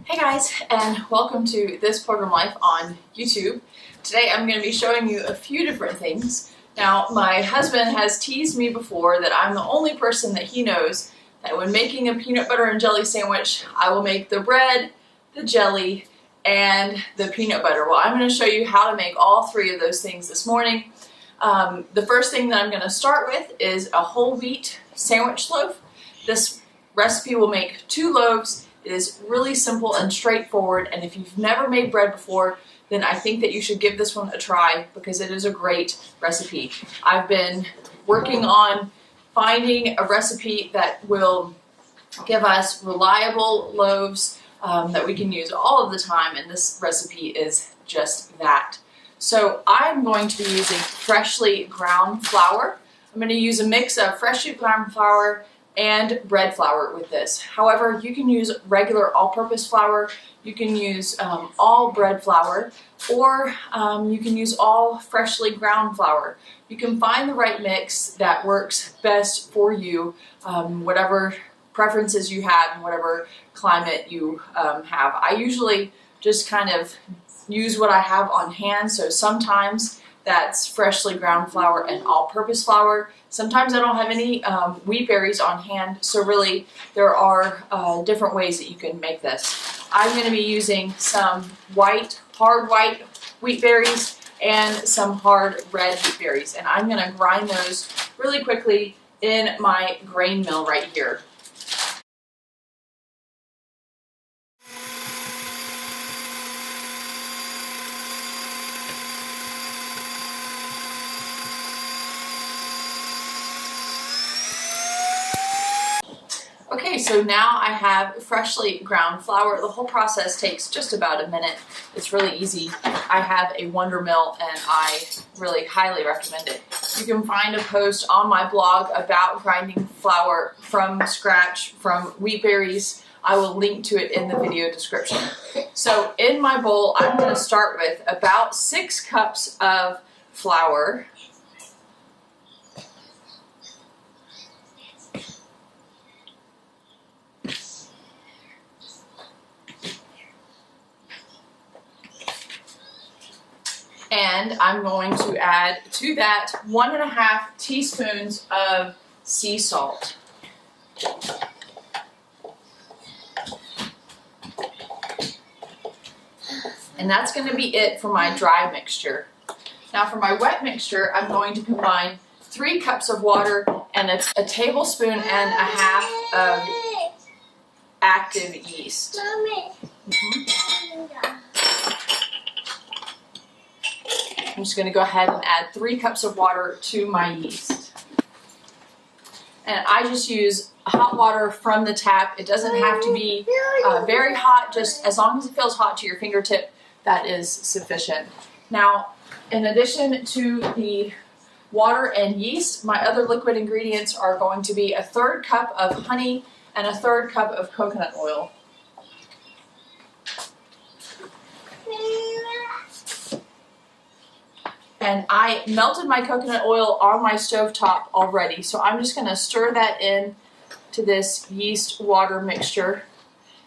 Hey guys, and welcome to This Program Life on YouTube. Today I'm going to be showing you a few different things. Now, my husband has teased me before that I'm the only person that he knows that when making a peanut butter and jelly sandwich, I will make the bread, the jelly, and the peanut butter. Well, I'm going to show you how to make all three of those things this morning. The first thing that I'm going to start with is a whole wheat sandwich loaf. This recipe will make 2 loaves. It is really simple and straightforward, and if you've never made bread before, then I think that you should give this one a try because it is a great recipe. I've been working on finding a recipe that will give us reliable loaves that we can use all of the time, and this recipe is just that. So I'm going to be using freshly ground flour. I'm going to use a mix of freshly ground flour and bread flour with this. However, you can use regular all-purpose flour, you can use all bread flour, or you can use all freshly ground flour. You can find the right mix that works best for you, whatever preferences you have and whatever climate you have. I usually just kind of use what I have on hand, so sometimes that's freshly ground flour and all-purpose flour. Sometimes I don't have any wheat berries on hand, so really there are different ways that you can make this. I'm going to be using some hard white wheat berries and some hard red wheat berries, and I'm going to grind those really quickly in my grain mill right here. Okay, so now I have freshly ground flour. The whole process takes just about a minute. It's really easy. I have a Wonder Mill and I really highly recommend it. You can find a post on my blog about grinding flour from scratch from wheat berries. I will link to it in the video description. So in my bowl, I'm going to start with about 6 cups of flour. And I'm going to add to that 1.5 teaspoons of sea salt. And that's going to be it for my dry mixture. Now for my wet mixture, I'm going to combine 3 cups of water and a tablespoon and a half of active yeast. I'm just going to go ahead and add 3 cups of water to my yeast. And I just use hot water from the tap. It doesn't have to be very hot, just as long as it feels hot to your fingertip, that is sufficient. Now, in addition to the water and yeast, my other liquid ingredients are going to be a 1/3 cup of honey and a 1/3 cup of coconut oil. And I melted my coconut oil on my stovetop already, so I'm just going to stir that in to this yeast water mixture.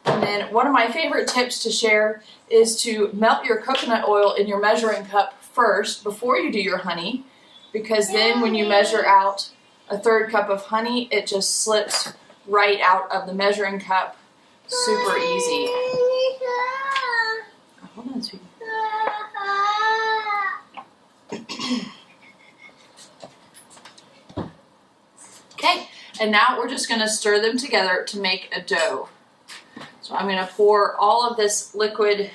And then one of my favorite tips to share is to melt your coconut oil in your measuring cup first before you do your honey, because then when you measure out a 1/3 cup of honey, it just slips right out of the measuring cup. Super easy. Hold on, sweetie. Okay, and now we're just going to stir them together to make a dough. So I'm going to pour all of this liquid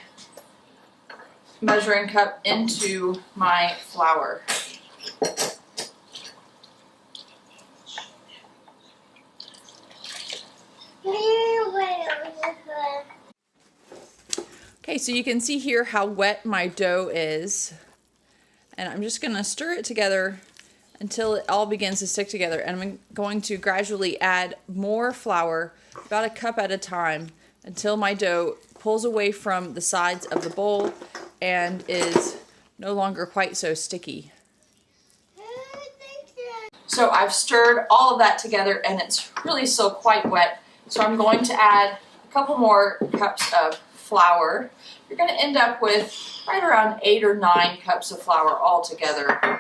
measuring cup into my flour. Okay, so you can see here how wet my dough is. And I'm just going to stir it together until it all begins to stick together. And I'm going to gradually add more flour, about a cup at a time, until my dough pulls away from the sides of the bowl and is no longer quite so sticky. So I've stirred all of that together and it's really still quite wet. So I'm going to add a couple more cups of flour, you're going to end up with right around 8 or 9 cups of flour altogether.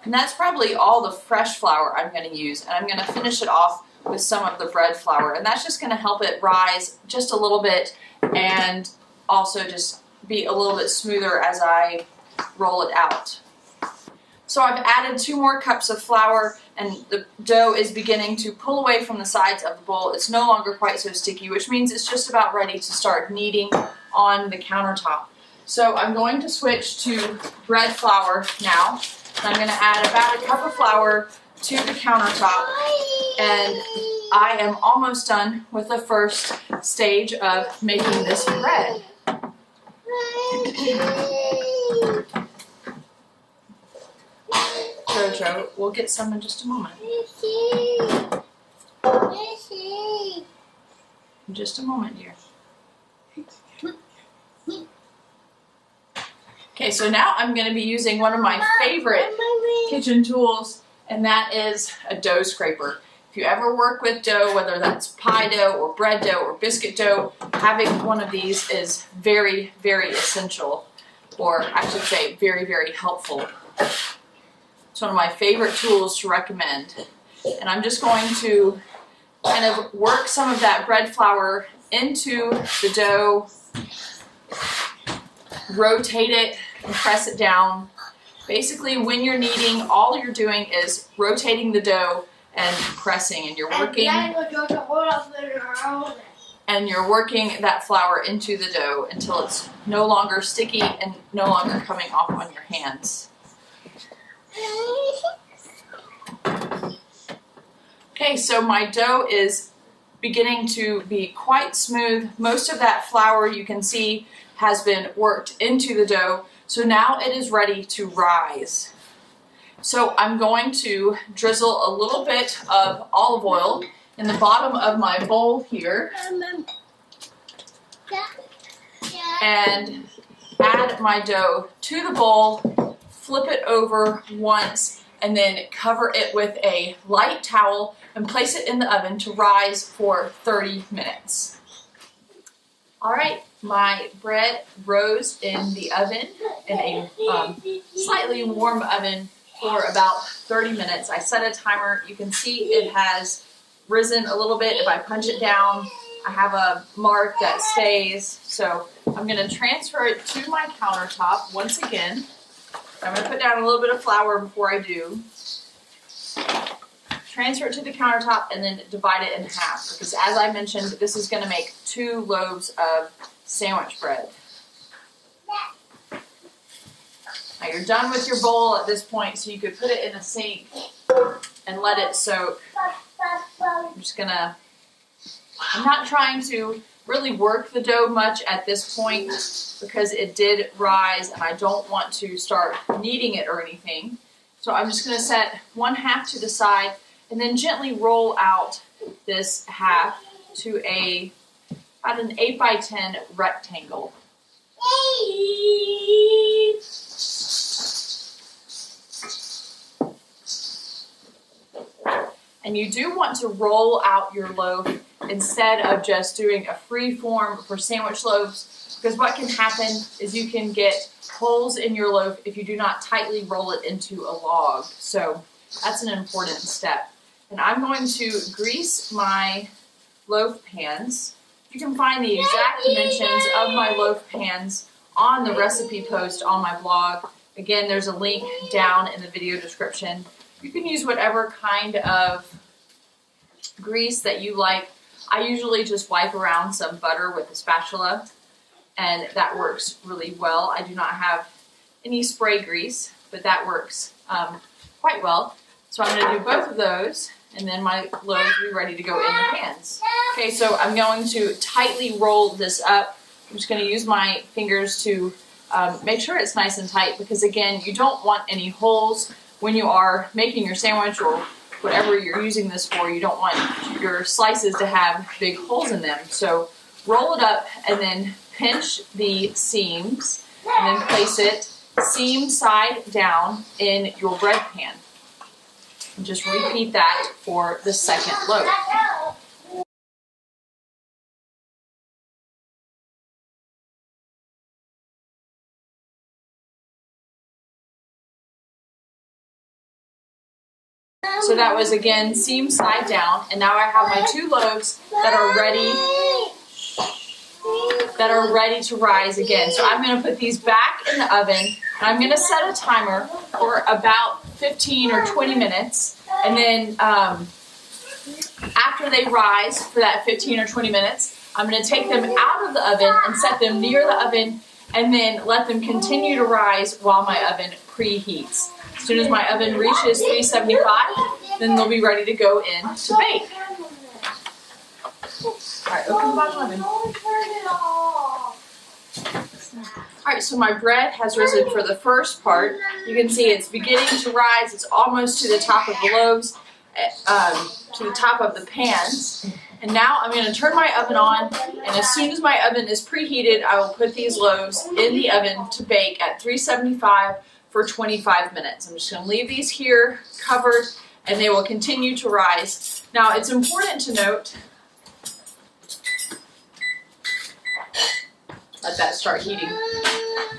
And that's probably all the fresh flour I'm going to use, and I'm going to finish it off with some of the bread flour, and that's just going to help it rise just a little bit and also just be a little bit smoother as I roll it out. So I've added 2 more cups of flour, and the dough is beginning to pull away from the sides of the bowl. It's no longer quite so sticky, which means it's just about ready to start kneading on the countertop. So I'm going to switch to bread flour now. I'm going to add about a cup of flour to the countertop, and I am almost done with the first stage of making this bread. Jojo, we'll get some in just a moment. In just a moment, dear. Okay, so now I'm going to be using one of my favorite kitchen tools, and that is a dough scraper. If you ever work with dough, whether that's pie dough or bread dough or biscuit dough, having one of these is very, very essential, or I should say very, very helpful. It's one of my favorite tools to recommend. And I'm just going to kind of work some of that bread flour into the dough, rotate it, and press it down. Basically, when you're kneading, all you're doing is rotating the dough and pressing, and you're working that flour into the dough until it's no longer sticky and no longer coming off on your hands. Okay, so my dough is beginning to be quite smooth. Most of that flour, you can see, has been worked into the dough, so now it is ready to rise. So I'm going to drizzle a little bit of olive oil in the bottom of my bowl here and add my dough to the bowl, flip it over once, and then cover it with a light towel and place it in the oven to rise for 30 minutes. All right, my bread rose in the oven, in a slightly warm oven, for about 30 minutes. I set a timer. You can see it has risen a little bit. If I punch it down, I have a mark that stays. So I'm going to transfer it to my countertop once again. I'm going to put down a little bit of flour before I do. Transfer it to the countertop and then divide it in half, because as I mentioned, this is going to make 2 loaves of sandwich bread. Now you're done with your bowl at this point, so you could put it in a sink and let it soak. I'm not trying to really work the dough much at this point because it did rise and I don't want to start kneading it or anything. So I'm just going to set one half to the side and then gently roll out this half to about an 8 by 10 rectangle. And you do want to roll out your loaf instead of just doing a free form for sandwich loaves, because what can happen is you can get holes in your loaf if you do not tightly roll it into a log. So that's an important step. And I'm going to grease my loaf pans. You can find the exact dimensions of my loaf pans on the recipe post on my blog. Again, there's a link down in the video description. You can use whatever kind of grease that you like. I usually just wipe around some butter with a spatula, and that works really well. I do not have any spray grease, but that works quite well. So I'm going to do both of those, and then my loaves will be ready to go in the pans. Okay, so I'm going to tightly roll this up. I'm just going to use my fingers to make sure it's nice and tight, because again, you don't want any holes when you are making your sandwich or whatever you're using this for. You don't want your slices to have big holes in them. So roll it up and then pinch the seams and then place it seam side down in your bread pan. And just repeat that for the second loaf. So that was again seam side down, and now I have my 2 loaves that are ready to rise again. So I'm going to put these back in the oven, and I'm going to set a timer for about 15 or 20 minutes, and then after they rise for that 15 or 20 minutes, I'm going to take them out of the oven and set them near the oven, and then let them continue to rise while my oven preheats. As soon as my oven reaches 375, then they'll be ready to go in to bake. Alright, open the bottom oven. Alright, so my bread has risen for the first part. You can see it's beginning to rise. It's almost to the top of the loaves, to the top of the pans. And now I'm going to turn my oven on, and as soon as my oven is preheated, I will put these loaves in the oven to bake at 375 for 25 minutes. I'm just going to leave these here covered, and they will continue to rise. Now, it's important to note, let that start heating.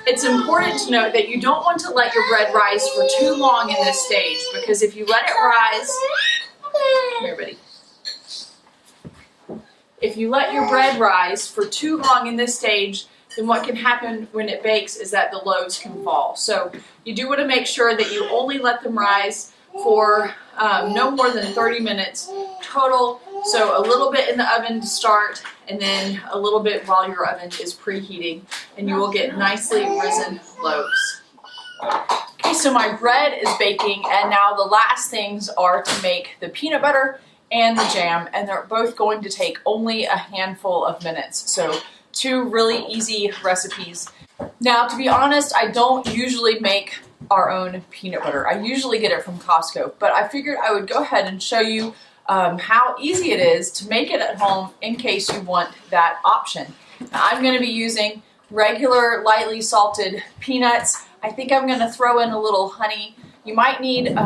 It's important to note that you don't want to let your bread rise for too long in this stage, because if you let it rise, come here, buddy. If you let your bread rise for too long in this stage, then what can happen when it bakes is that the loaves can fall. So you do want to make sure that you only let them rise for no more than 30 minutes total. So a little bit in the oven to start, and then a little bit while your oven is preheating, and you will get nicely risen loaves. Okay, so my bread is baking, and now the last things are to make the peanut butter and the jam, and they're both going to take only a handful of minutes. So 2 really easy recipes. Now, to be honest, I don't usually make our own peanut butter. I usually get it from Costco, but I figured I would go ahead and show you how easy it is to make it at home in case you want that option. Now, I'm going to be using regular lightly salted peanuts. I think I'm going to throw in a little honey. You might need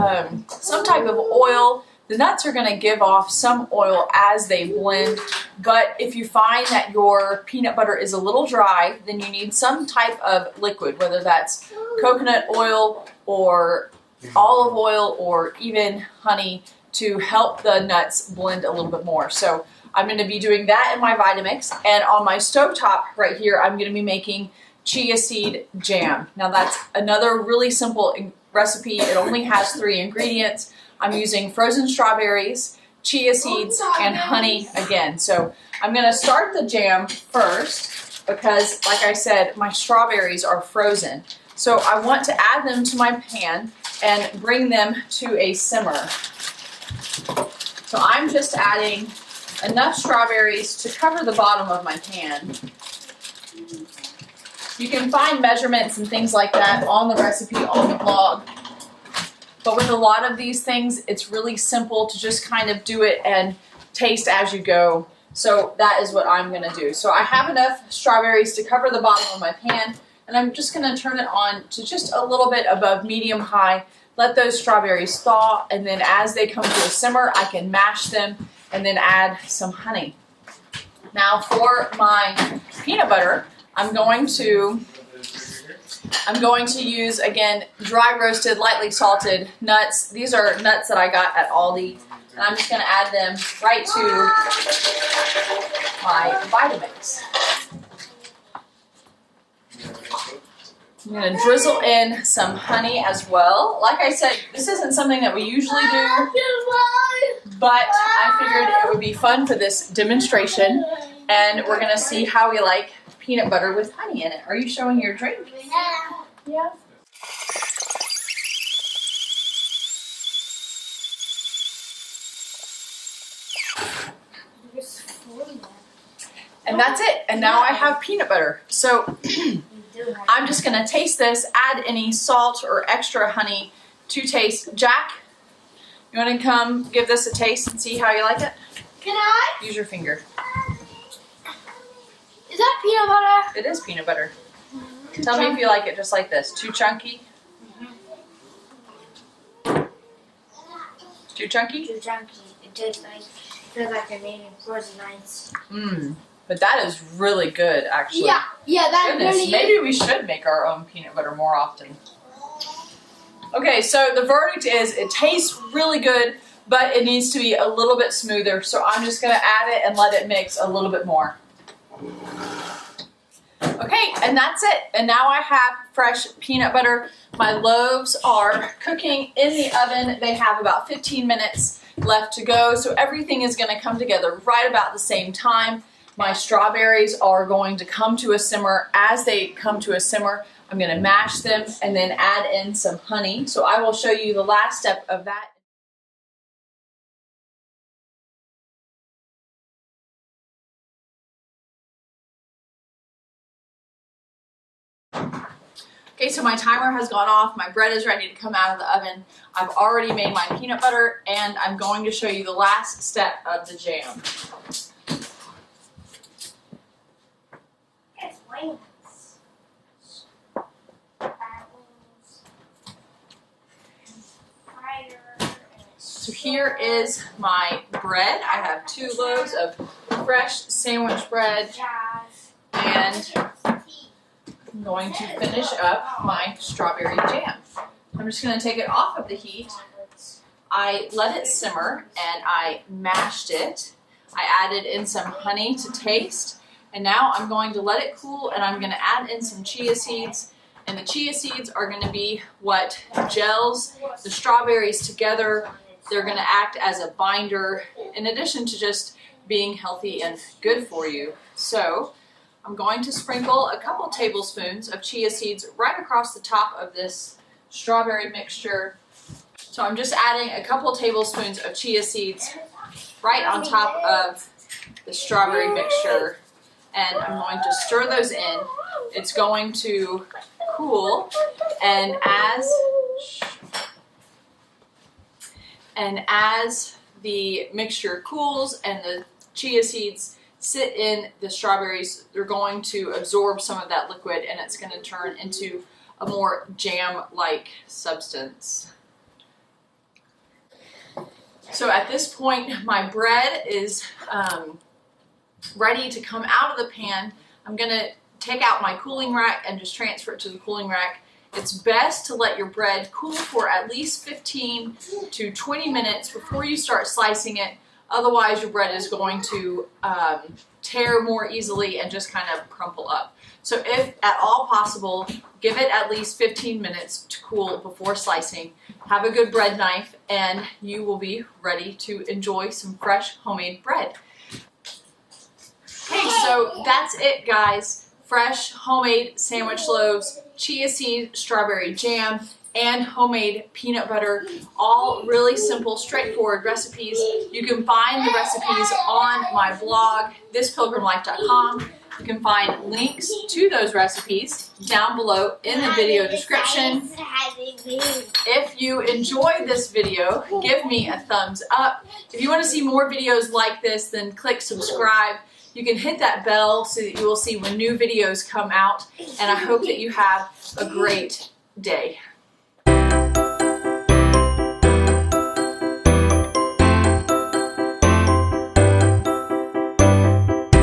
some type of oil. The nuts are going to give off some oil as they blend, but if you find that your peanut butter is a little dry, then you need some type of liquid, whether that's coconut oil or olive oil or even honey, to help the nuts blend a little bit more. So I'm going to be doing that in my Vitamix, and on my stovetop right here, I'm going to be making chia seed jam. Now that's another really simple recipe. It only has 3 ingredients. I'm using frozen strawberries, chia seeds, and honey again. So I'm going to start the jam first because, like I said, my strawberries are frozen. So I want to add them to my pan and bring them to a simmer. So I'm just adding enough strawberries to cover the bottom of my pan. You can find measurements and things like that on the recipe on the blog. But with a lot of these things, it's really simple to just kind of do it and taste as you go. So that is what I'm going to do. So I have enough strawberries to cover the bottom of my pan, and I'm just going to turn it on to just a little bit above medium-high. Let those strawberries thaw, and then as they come to a simmer, I can mash them and then add some honey. Now for my peanut butter, I'm going to use, again, dry roasted, lightly salted nuts. These are nuts that I got at Aldi, and I'm just going to add them right to my Vitamix. I'm going to drizzle in some honey as well. Like I said, this isn't something that we usually do, but I figured it would be fun for this demonstration, and we're going to see how we like peanut butter with honey in it. Are you showing your drink? Yeah. And that's it. And now I have peanut butter. So I'm just going to taste this, add any salt or extra honey to taste. Jack, you want to come give this a taste and see how you like it? Can I? Use your finger. Is that peanut butter? It is peanut butter. Tell me if you like it just like this. Too chunky? Too chunky? Too chunky. It tastes like, it feels like they're making frozen ice. But that is really good, actually. Yeah, that Goodness, really maybe is. we should make our own peanut butter more often. Okay, so the verdict is it tastes really good, but it needs to be a little bit smoother. So I'm just gonna add it and let it mix a little bit more. Okay, and that's it. And now I have fresh peanut butter. My loaves are cooking in the oven. They have about 15 minutes left to go. So everything is gonna come together right about the same time. My strawberries are going to come to a simmer. As they come to a simmer, I'm gonna mash them and then add in some honey. So I will show you the last step of that. Okay, so my timer has gone off. My bread is ready to come out of the oven. I've already made my peanut butter, and I'm going to show you the last step of the jam. So here is my bread. I have 2 loaves of fresh sandwich bread, and I'm going to finish up my strawberry jam. I'm just going to take it off of the heat. I let it simmer and I mashed it. I added in some honey to taste, and now I'm going to let it cool and I'm going to add in some chia seeds. And the chia seeds are going to be what gels the strawberries together. They're going to act as a binder in addition to just being healthy and good for you. So I'm going to sprinkle a couple tablespoons of chia seeds right across the top of this strawberry mixture. So I'm just adding a couple tablespoons of chia seeds right on top of the strawberry mixture, and I'm going to stir those in. It's going to cool, and as the mixture cools and the chia seeds sit in the strawberries, they're going to absorb some of that liquid and it's going to turn into a more jam-like substance. So at this point, my bread is ready to come out of the pan. I'm going to take out my cooling rack and just transfer it to the cooling rack. It's best to let your bread cool for at least 15 to 20 minutes before you start slicing it. Otherwise, your bread is going to tear more easily and just kind of crumple up. So if at all possible, give it at least 15 minutes to cool before slicing. Have a good bread knife and you will be ready to enjoy some fresh homemade bread. Okay, so that's it, guys. Fresh homemade sandwich loaves, chia seed strawberry jam, and homemade peanut butter. All really simple, straightforward recipes. You can find the recipes on my blog, thispilgrimlife.com. You can find links to those recipes down below in the video description. If you enjoyed this video, give me a thumbs up. If you want to see more videos like this, then click subscribe. You can hit that bell so that you will see when new videos come out. And I hope that you have a great day.